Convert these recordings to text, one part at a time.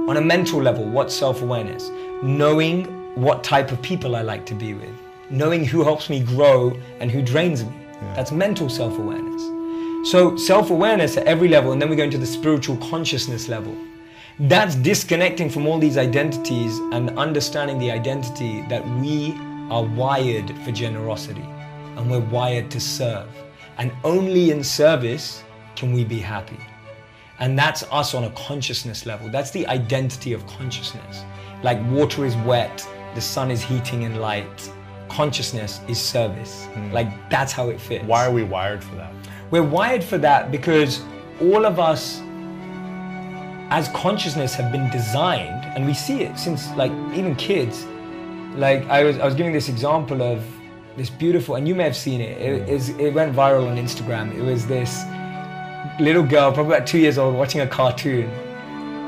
On a mental level, what's self-awareness? Knowing what type of people I like to be with. Knowing who helps me grow and who drains me. Yeah. That's mental self-awareness. So self-awareness at every level, and then we go into the spiritual consciousness level. That's disconnecting from all these identities and understanding the identity that we are wired for generosity and we're wired to serve. And only in service can we be happy. And that's us on a consciousness level. That's the identity of consciousness. Like water is wet, the sun is heating and light. Consciousness is service. Like that's how it fits. Why are we wired for that? We're wired for that because all of us as consciousness have been designed, and we see it since like even kids. Like I was giving this example of this beautiful, and you may have seen it, it went viral on Instagram. It was this little girl, probably about 2 years old, watching a cartoon,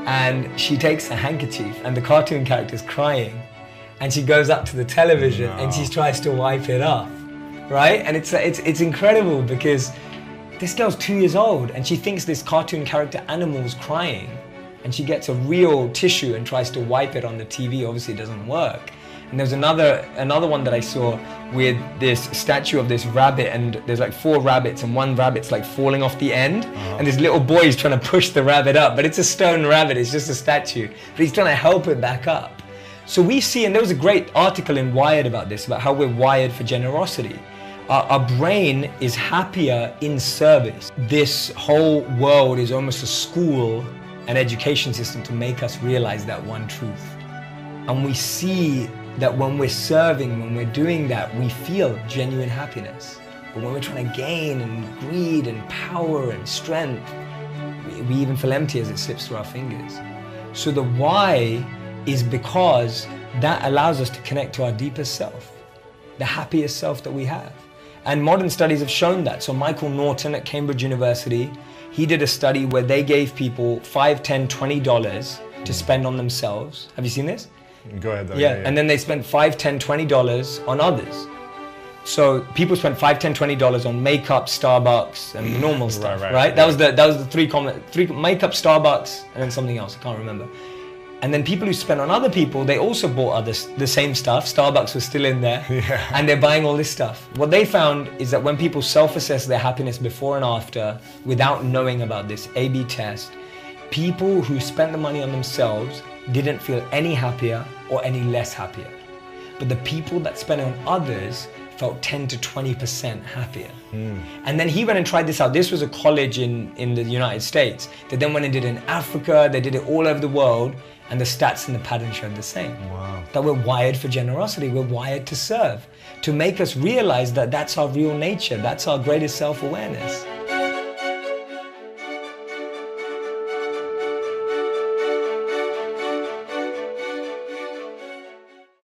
and she takes a handkerchief and the cartoon character's crying, and she goes up to the television and she tries to wipe it off, right? And it's incredible because this girl's 2 years old and she thinks this cartoon character animal is crying, and she gets a real tissue and tries to wipe it on the TV. Obviously it doesn't work. And there's another one that I saw with this statue of this rabbit, and there's like 4 rabbits and one rabbit's like falling off the end, and this little boy is trying to push the rabbit up, but it's a stone rabbit, it's just a statue, but he's trying to help it back up. So we see, and there was a great article in Wired about this, about how we're wired for generosity. Our brain is happier in service. This whole world is almost a school, an education system to make us realize that one truth. And we see that when we're serving, when we're doing that, we feel genuine happiness. But when we're trying to gain and greed and power and strength, we even feel empty as it slips through our fingers. So the why is because that allows us to connect to our deepest self, the happiest self that we have. And modern studies have shown that. So Michael Norton at Cambridge University, he did a study where they gave people $5, $10, $20 to spend on themselves. Have you seen this? Go ahead though. Yeah, and then they spent $5, $10, $20 on others. So people spent $5, $10, $20 on makeup, Starbucks, and normal stuff, right? That was the three makeup, Starbucks, and then something else, I can't remember. And then people who spent on other people, they also bought the same stuff. Starbucks was still in there, and they're buying all this stuff. What they found is that when people self-assess their happiness before and after, without knowing about this A/B test, people who spent the money on themselves didn't feel any happier or any less happier. But the people that spent on others felt 10 to 20% happier. And then he went and tried this out. This was a college in the United States. They then went and did it in Africa, they did it all over the world, and the stats and the pattern showed the same. Wow. That we're wired for generosity, we're wired to serve, to make us realize that that's our real nature, that's our greatest self-awareness.